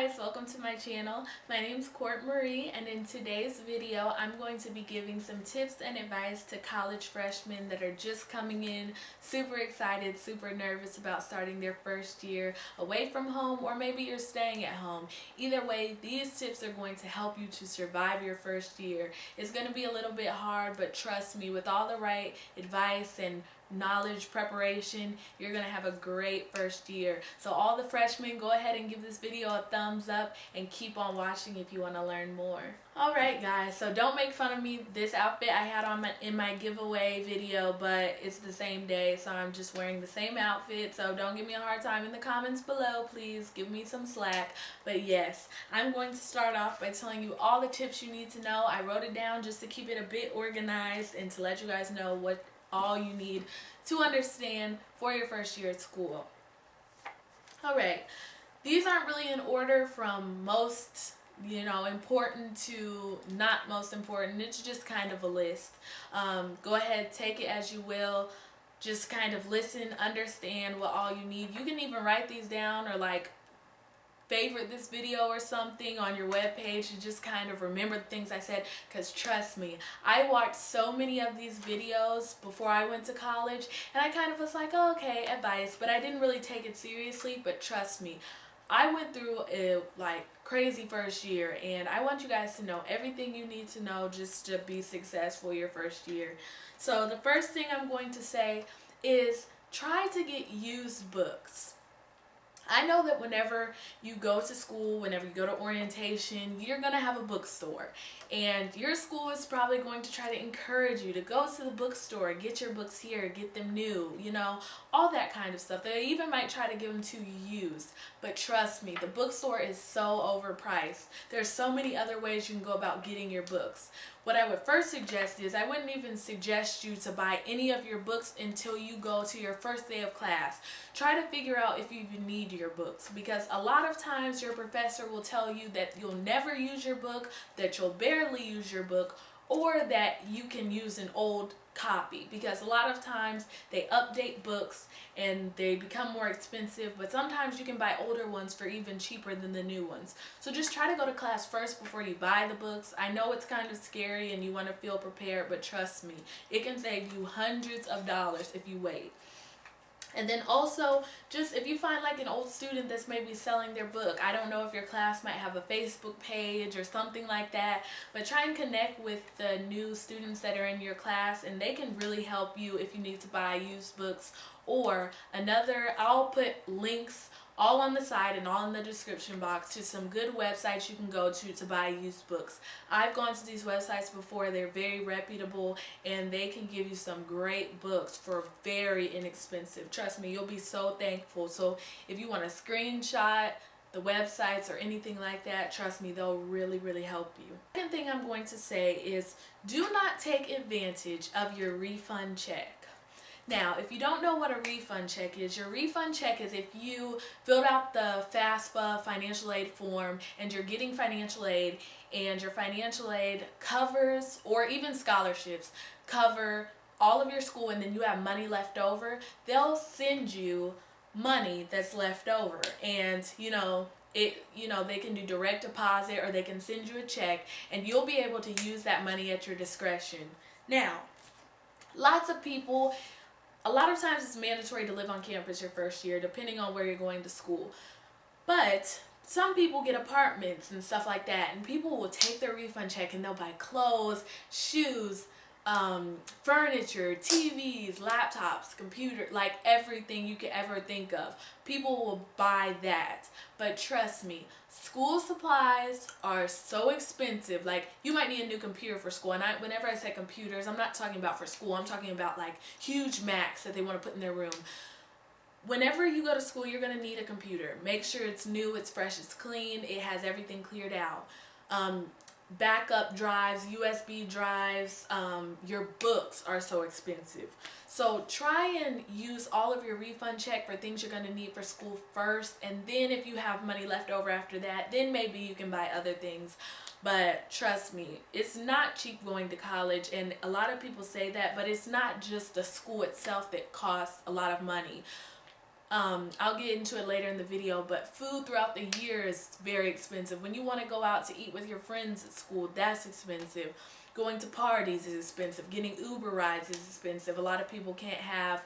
guys, welcome to my channel. My name is Court Marie, and in today's video I'm going to be giving some tips and advice to college freshmen that are just coming in, super excited, super nervous about starting their first year away from home, or maybe you're staying at home. Either way, these tips are going to help you to survive your first year. It's going to be a little bit hard, but trust me, with all the right advice and knowledge preparation, you're gonna have a great first year. So all the freshmen, go ahead and give this video a thumbs up and keep on watching if you want to learn more. Alright guys, so don't make fun of me. This outfit I had on in my giveaway video, but it's the same day, so I'm just wearing the same outfit. So don't give me a hard time in the comments below, please give me some slack. But yes, I'm going to start off by telling you all the tips you need to know. I wrote it down just to keep it a bit organized and to let you guys know what all you need to understand for your first year at school. Alright, these aren't really in order from most, important to not most important. It's just kind of a list. Go ahead, take it as you will. Just kind of listen, understand what all you need. You can even write these down or favorite this video or something on your webpage and just kind of remember the things I said, because trust me, I watched so many of these videos before I went to college and I kind of was like, oh, okay, advice, but I didn't really take it seriously. But trust me, I went through a crazy first year, and I want you guys to know everything you need to know just to be successful your first year. So the first thing I'm going to say is try to get used books. I know that whenever you go to school, whenever you go to orientation, you're going to have a bookstore. And your school is probably going to try to encourage you to go to the bookstore, get your books here, get them new, all that kind of stuff. They even might try to give them to you used. But trust me, the bookstore is so overpriced. There's so many other ways you can go about getting your books. What I would first suggest is, I wouldn't even suggest you to buy any of your books until you go to your first day of class. Try to figure out if you even need your books, because a lot of times your professor will tell you that you'll never use your book, that you'll barely use your book, or that you can use an old copy, because a lot of times they update books and they become more expensive, but sometimes you can buy older ones for even cheaper than the new ones. So just try to go to class first before you buy the books. I know it's kind of scary and you want to feel prepared, but trust me, it can save you hundreds of dollars if you wait. And then also, just if you find an old student that's maybe selling their book, I don't know if your class might have a Facebook page or something like that, but try and connect with the new students that are in your class, and they can really help you if you need to buy used books. Or I'll put links all on the side and all in the description box to some good websites you can go to buy used books. I've gone to these websites before. They're very reputable and they can give you some great books for very inexpensive. Trust me, you'll be so thankful. So if you want to screenshot the websites or anything like that, trust me, they'll really, really help you. Second thing I'm going to say is, do not take advantage of your refund check. Now, if you don't know what a refund check is, your refund check is if you filled out the FAFSA financial aid form and you're getting financial aid, and your financial aid covers, or even scholarships cover all of your school, and then you have money left over, they'll send you money that's left over. And they can do direct deposit or they can send you a check, and you'll be able to use that money at your discretion. Now, a lot of times it's mandatory to live on campus your first year, depending on where you're going to school. But some people get apartments and stuff like that, and people will take their refund check and they'll buy clothes, shoes, furniture, TVs, laptops, computer, everything you could ever think of. People will buy that. But trust me, school supplies are so expensive. You might need a new computer for school, and whenever I say computers, I'm not talking about for school. I'm talking about huge Macs that they want to put in their room. Whenever you go to school, you're going to need a computer. Make sure it's new, it's fresh, it's clean, it has everything cleared out. Backup drives, USB drives, your books are so expensive. So try and use all of your refund check for things you're going to need for school first, and then if you have money left over after that, then maybe you can buy other things. But trust me, it's not cheap going to college, and a lot of people say that, but it's not just the school itself that costs a lot of money. I'll get into it later in the video, but food throughout the year is very expensive. When you want to go out to eat with your friends at school, that's expensive. Going to parties is expensive. Getting Uber rides is expensive. A lot of people can't have,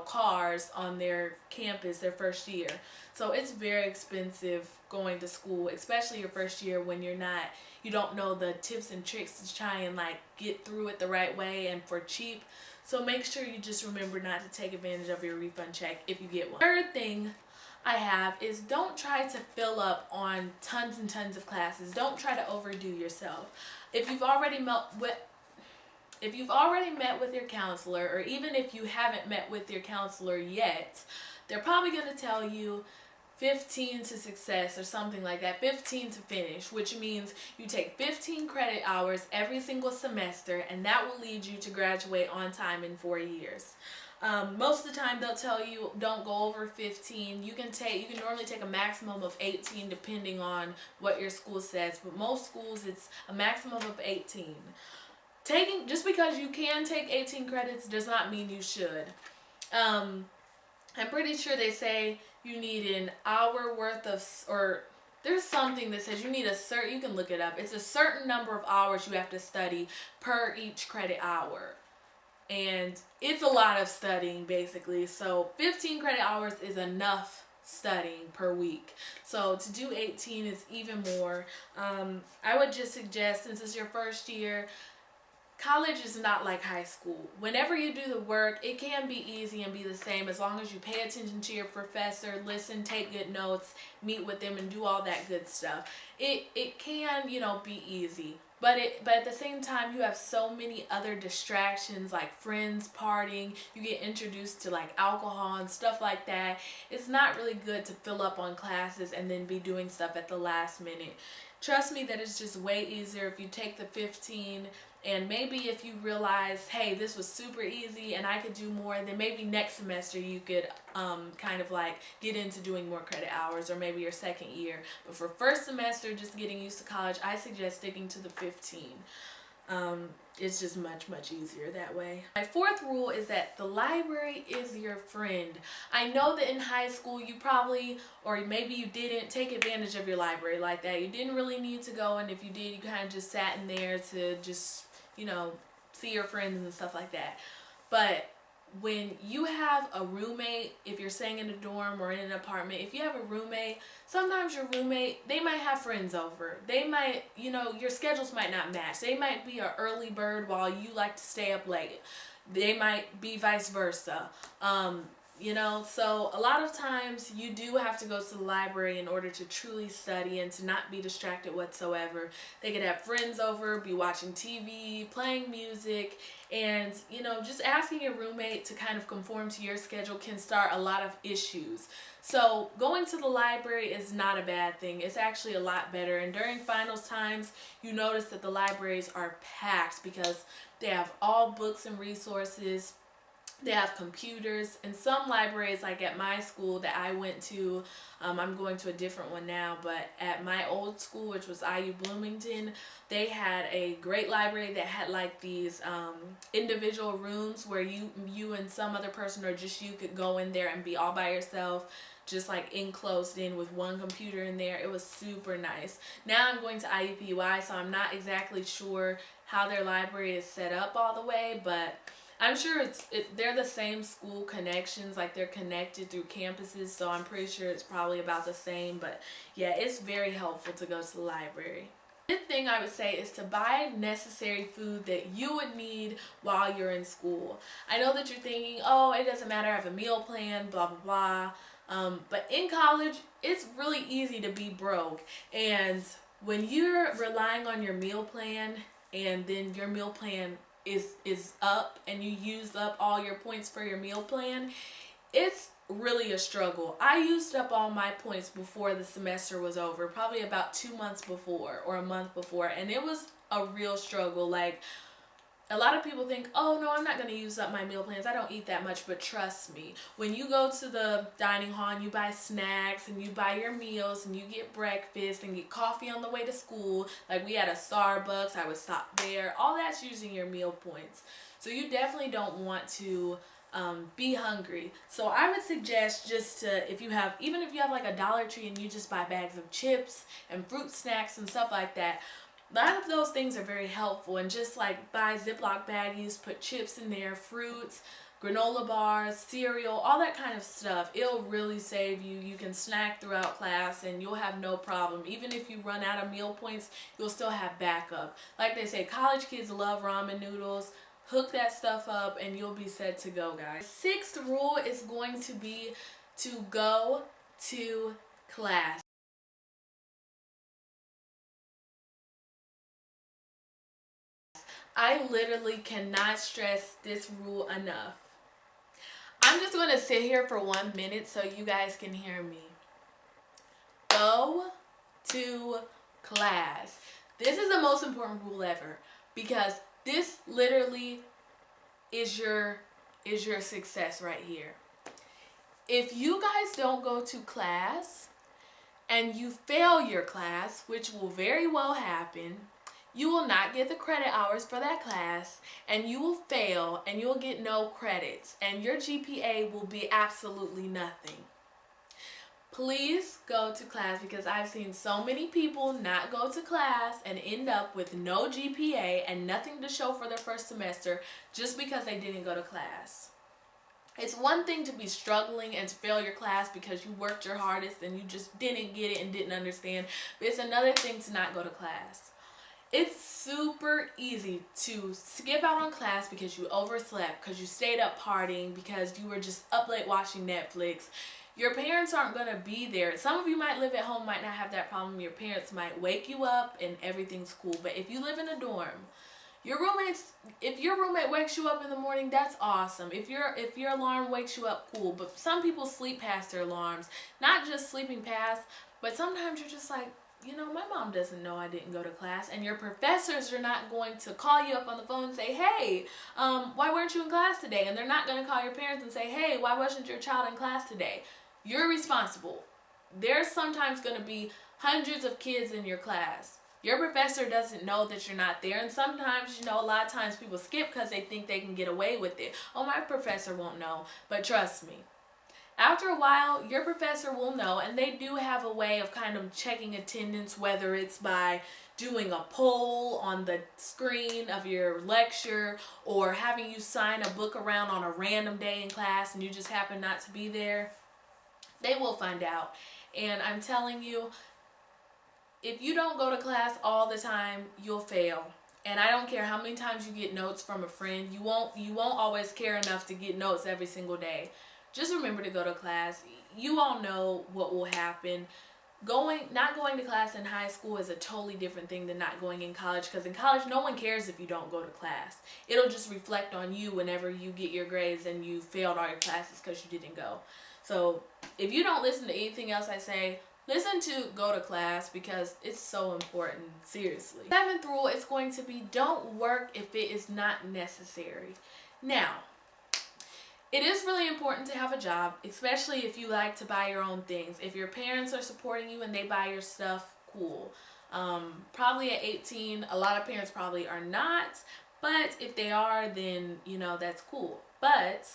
cars on their campus their first year. So it's very expensive going to school, especially your first year when you don't know the tips and tricks to try and get through it the right way and for cheap. So make sure you just remember not to take advantage of your refund check if you get one. Third thing I have is don't try to fill up on tons and tons of classes. Don't try to overdo yourself. If you've already met with your counselor, or even if you haven't met with your counselor yet, they're probably going to tell you 15 to success or something like that, 15 to finish, which means you take 15 credit hours every single semester, and that will lead you to graduate on time in 4 years. Most of the time they'll tell you don't go over 15. You can normally take a maximum of 18 depending on what your school says, but most schools it's a maximum of 18. Just because you can take 18 credits does not mean you should. I'm pretty sure they say you need an hour worth of, or there's something that says you need you can look it up. It's a certain number of hours you have to study per each credit hour. And it's a lot of studying basically. So 15 credit hours is enough studying per week. So to do 18 is even more. I would just suggest, since it's your first year, college is not like high school. Whenever you do the work, it can be easy and be the same as long as you pay attention to your professor, listen, take good notes, meet with them, and do all that good stuff. It can, be easy. But at the same time, you have so many other distractions like friends, partying. You get introduced to alcohol and stuff like that. It's not really good to fill up on classes and then be doing stuff at the last minute. Trust me that it's just way easier if you take the 15, and maybe if you realize, hey, this was super easy and I could do more, then maybe next semester you could get into doing more credit hours, or maybe your second year. But for first semester, just getting used to college, I suggest sticking to the 15. It's just much, much easier that way. My fourth rule is that the library is your friend. I know that in high school you probably, or maybe you didn't take advantage of your library like that. You didn't really need to go, and if you did, you kind of just sat in there to just, see your friends and stuff like that. But when you have a roommate, if you're staying in a dorm or in an apartment, if you have a roommate, sometimes your roommate, they might have friends over. They might, your schedules might not match. They might be an early bird while you like to stay up late. They might be vice versa. So a lot of times you do have to go to the library in order to truly study and to not be distracted whatsoever. They could have friends over, be watching TV, playing music, and just asking your roommate to kind of conform to your schedule can start a lot of issues. So going to the library is not a bad thing. It's actually a lot better. And during finals times, you notice that the libraries are packed because they have all books and resources. They have computers, and some libraries, like at my school that I went to, I'm going to a different one now, but at my old school, which was IU Bloomington, they had a great library that had these individual rooms where you and some other person, or just you, could go in there and be all by yourself, just enclosed in with one computer in there. It was super nice. Now I'm going to IUPUI, so I'm not exactly sure how their library is set up all the way, but I'm sure they're the same school connections, they're connected through campuses, so I'm pretty sure it's probably about the same. But yeah, it's very helpful to go to the library. The fifth thing I would say is to buy necessary food that you would need while you're in school. I know that you're thinking, oh, it doesn't matter, I have a meal plan, blah, blah, blah. But in college, it's really easy to be broke. And when you're relying on your meal plan, and then your meal plan is up and you use up all your points for your meal plan, it's really a struggle. I used up all my points before the semester was over, probably about 2 months before or a month before, and it was a real struggle. A lot of people think, oh no, I'm not going to use up my meal plans, I don't eat that much. But trust me, when you go to the dining hall and you buy snacks and you buy your meals and you get breakfast and get coffee on the way to school, we had a Starbucks, I would stop there, all that's using your meal points. So you definitely don't want to be hungry. So I would suggest just to, even if you have like a Dollar Tree and you just buy bags of chips and fruit snacks and stuff like that, a lot of those things are very helpful. And just like buy Ziploc baggies, put chips in there, fruits, granola bars, cereal, all that kind of stuff. It'll really save you. You can snack throughout class and you'll have no problem. Even if you run out of meal points, you'll still have backup. Like they say, college kids love ramen noodles. Hook that stuff up and you'll be set to go, guys. Sixth rule is going to be to go to class. I literally cannot stress this rule enough. I'm just going to sit here for 1 minute so you guys can hear me. Go to class. This is the most important rule ever, because this literally is your success right here. If you guys don't go to class and you fail your class, which will very well happen, you will not get the credit hours for that class, and you will fail and you'll get no credits, and your GPA will be absolutely nothing. Please go to class, because I've seen so many people not go to class and end up with no GPA and nothing to show for their first semester just because they didn't go to class. It's one thing to be struggling and to fail your class because you worked your hardest and you just didn't get it and didn't understand, but it's another thing to not go to class. It's super easy to skip out on class because you overslept, because you stayed up partying, because you were just up late watching Netflix. Your parents aren't going to be there. Some of you might live at home, might not have that problem. Your parents might wake you up and everything's cool. But if you live in a dorm, if your roommate wakes you up in the morning, that's awesome. If your alarm wakes you up, cool. But some people sleep past their alarms. Not just sleeping past, but sometimes you're just like, my mom doesn't know I didn't go to class, and your professors are not going to call you up on the phone and say, hey, why weren't you in class today? And they're not going to call your parents and say, hey, why wasn't your child in class today? You're responsible. There's sometimes going to be hundreds of kids in your class. Your professor doesn't know that you're not there, and sometimes, a lot of times people skip because they think they can get away with it. Oh, my professor won't know, but trust me. After a while, your professor will know, and they do have a way of kind of checking attendance, whether it's by doing a poll on the screen of your lecture or having you sign a book around on a random day in class and you just happen not to be there. They will find out. And I'm telling you, if you don't go to class all the time, you'll fail. And I don't care how many times you get notes from a friend, you won't always care enough to get notes every single day. Just remember to go to class. You all know what will happen. Not going to class in high school is a totally different thing than not going in college, because in college no one cares if you don't go to class. It'll just reflect on you whenever you get your grades and you failed all your classes because you didn't go. So if you don't listen to anything else I say, listen to go to class, because it's so important, seriously. Seventh rule is going to be don't work if it is not necessary. Now, it is really important to have a job, especially if you like to buy your own things. If your parents are supporting you and they buy your stuff, cool. Probably at 18, a lot of parents probably are not, but if they are, then, that's cool. But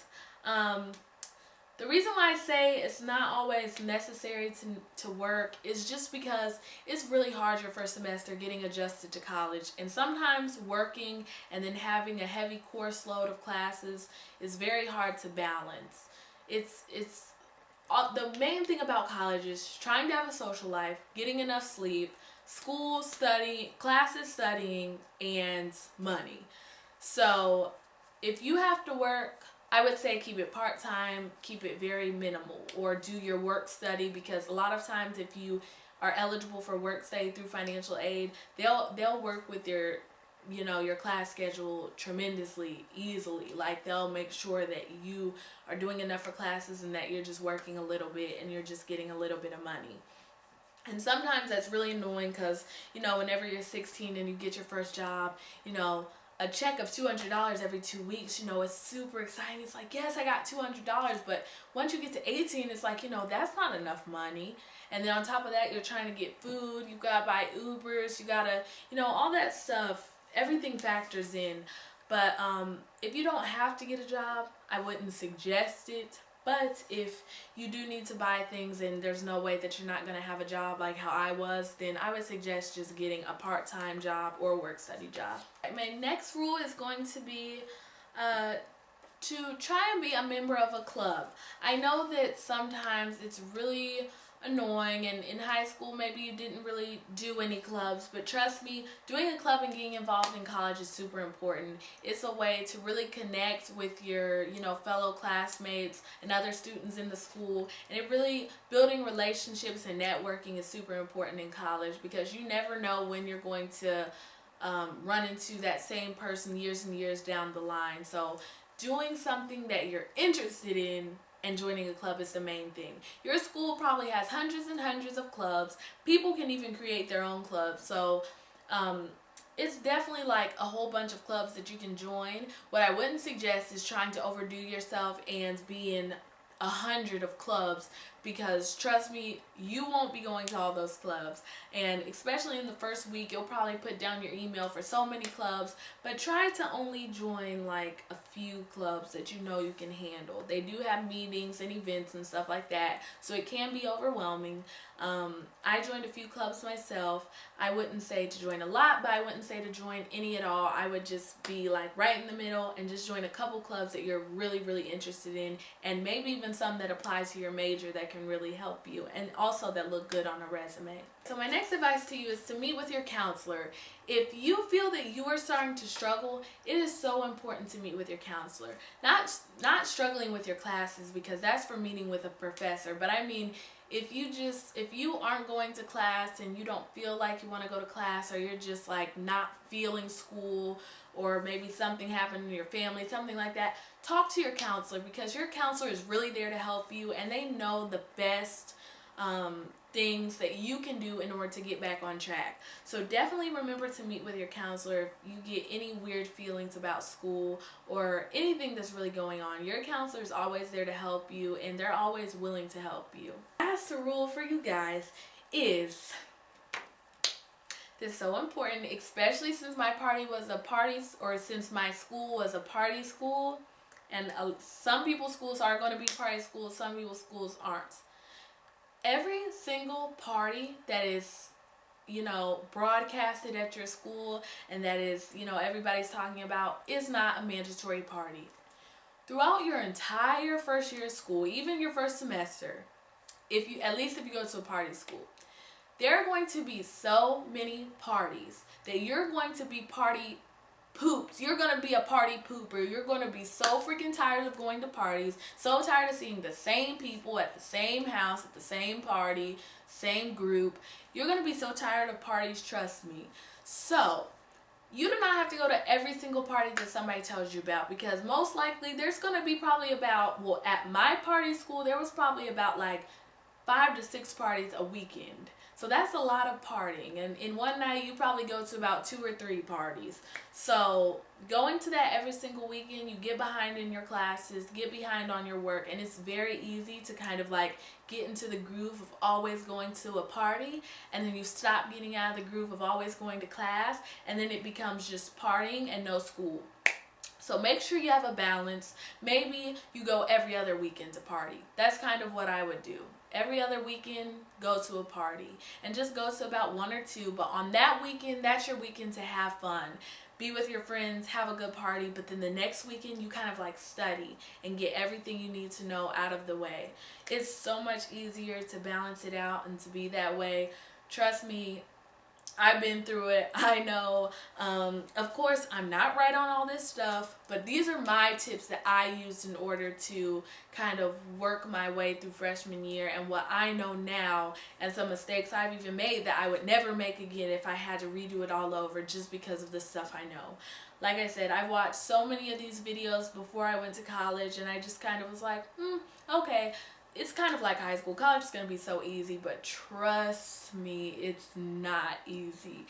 the reason why I say it's not always necessary to work is just because it's really hard your first semester getting adjusted to college. And sometimes working and then having a heavy course load of classes is very hard to balance. It's the main thing about college is trying to have a social life, getting enough sleep, school, study, classes, studying, and money. So if you have to work, I would say keep it part-time, keep it very minimal, or do your work study, because a lot of times if you are eligible for work study through financial aid, they'll work with your class schedule tremendously easily. Like, they'll make sure that you are doing enough for classes and that you're just working a little bit and you're just getting a little bit of money. And sometimes that's really annoying because, whenever you're 16 and you get your first job, a check of $200 every 2 weeks, it's super exciting. It's like, yes, I got $200. But once you get to 18, it's like, that's not enough money. And then on top of that, you're trying to get food. You got to buy Ubers. You got to, all that stuff. Everything factors in. But if you don't have to get a job, I wouldn't suggest it. But if you do need to buy things and there's no way that you're not going to have a job like how I was, then I would suggest just getting a part-time job or a work-study job. My next rule is going to be to try and be a member of a club. I know that sometimes it's really annoying, and in high school maybe you didn't really do any clubs, but trust me, doing a club and getting involved in college is super important. It's a way to really connect with your fellow classmates and other students in the school, and it really building relationships and networking is super important in college, because you never know when you're going to run into that same person years and years down the line. So doing something that you're interested in and joining a club is the main thing. Your school probably has hundreds and hundreds of clubs. People can even create their own clubs. So it's definitely like a whole bunch of clubs that you can join. What I wouldn't suggest is trying to overdo yourself and be in 100 of clubs, because trust me, you won't be going to all those clubs, and especially in the first week you'll probably put down your email for so many clubs, but try to only join like a few clubs that you know you can handle. They do have meetings and events and stuff like that, so it can be overwhelming. I joined a few clubs myself. I wouldn't say to join a lot, but I wouldn't say to join any at all. I would just be like right in the middle and just join a couple clubs that you're really, really interested in, and maybe even some that apply to your major that can really help you, and also that look good on a resume. So my next advice to you is to meet with your counselor. If you feel that you are starting to struggle, it is so important to meet with your counselor. Not struggling with your classes, because that's for meeting with a professor, but I mean if you aren't going to class and you don't feel like you want to go to class, or you're just like not feeling school, or maybe something happened in your family, something like that, talk to your counselor, because your counselor is really there to help you, and they know the best things that you can do in order to get back on track. So definitely remember to meet with your counselor if you get any weird feelings about school or anything that's really going on. Your counselor is always there to help you, and they're always willing to help you. Last rule for you guys is, this is so important, especially since my party was a party, or since my school was a party school, and some people's schools are going to be party schools, some people's schools aren't. Every single party that is, broadcasted at your school and that is, everybody's talking about, is not a mandatory party. Throughout your entire first year of school, even your first semester, at least if you go to a party school, there are going to be so many parties that you're going to be party pooped. You're going to be a party pooper. You're going to be so freaking tired of going to parties, so tired of seeing the same people at the same house, at the same party, same group. You're going to be so tired of parties, trust me. So you do not have to go to every single party that somebody tells you about, because most likely there's going to be probably about, well, at my party school, there was probably about like 5 to 6 parties a weekend. So that's a lot of partying, and in one night you probably go to about 2 or 3 parties. So going to that every single weekend, you get behind in your classes, get behind on your work, and it's very easy to kind of like get into the groove of always going to a party, and then you stop getting out of the groove of always going to class, and then it becomes just partying and no school. So make sure you have a balance. Maybe you go every other weekend to party. That's kind of what I would do. Every other weekend, go to a party, and just go to about 1 or 2. But on that weekend, that's your weekend to have fun. Be with your friends, have a good party, but then the next weekend you kind of like study and get everything you need to know out of the way. It's so much easier to balance it out and to be that way. Trust me, I've been through it. I know. Of course, I'm not right on all this stuff, but these are my tips that I used in order to kind of work my way through freshman year, and what I know now, and some mistakes I've even made that I would never make again if I had to redo it all over, just because of the stuff I know. Like I said, I watched so many of these videos before I went to college, and I just kind of was like, okay. It's kind of like high school. College is going to be so easy, but trust me, it's not easy.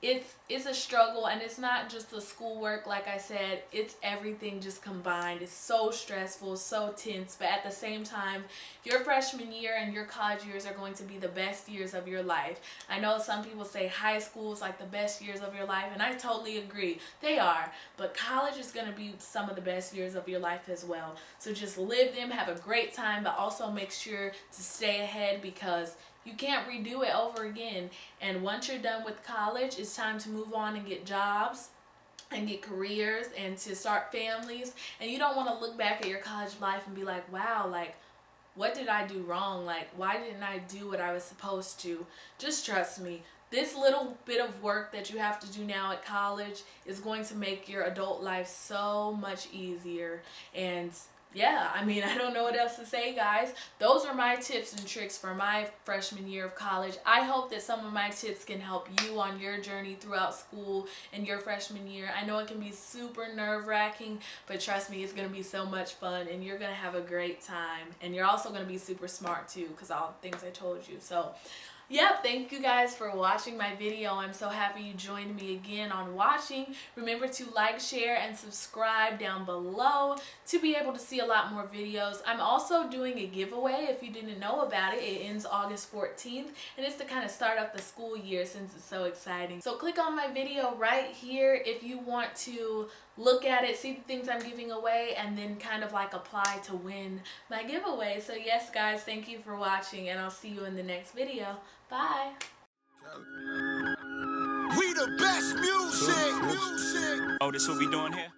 it's a struggle, and it's not just the schoolwork. Like I said, it's everything just combined. It's so stressful, so tense, but at the same time, your freshman year and your college years are going to be the best years of your life. I know some people say high school is like the best years of your life, and I totally agree. They are, but college is going to be some of the best years of your life as well. So just live them, have a great time, but also make sure to stay ahead, because you can't redo it over again. And once you're done with college, it's time to move on and get jobs and get careers and to start families. And you don't want to look back at your college life and be like, wow, like, what did I do wrong? Like, why didn't I do what I was supposed to? Just trust me. This little bit of work that you have to do now at college is going to make your adult life so much easier. And yeah, I mean, I don't know what else to say, guys. Those are my tips and tricks for my freshman year of college. I hope that some of my tips can help you on your journey throughout school and your freshman year. I know it can be super nerve-wracking, but trust me, it's going to be so much fun, and you're going to have a great time. And you're also going to be super smart too, because all the things I told you. So yep, thank you guys for watching my video. I'm so happy you joined me again on watching. Remember to like, share, and subscribe down below to be able to see a lot more videos. I'm also doing a giveaway if you didn't know about it. It ends August 14th, and it's to kind of start up the school year since it's so exciting. So click on my video right here if you want to look at it, see the things I'm giving away, and then kind of like apply to win my giveaway. So yes, guys, thank you for watching, and I'll see you in the next video. Bye. We the best music. Oh, this what we doing here?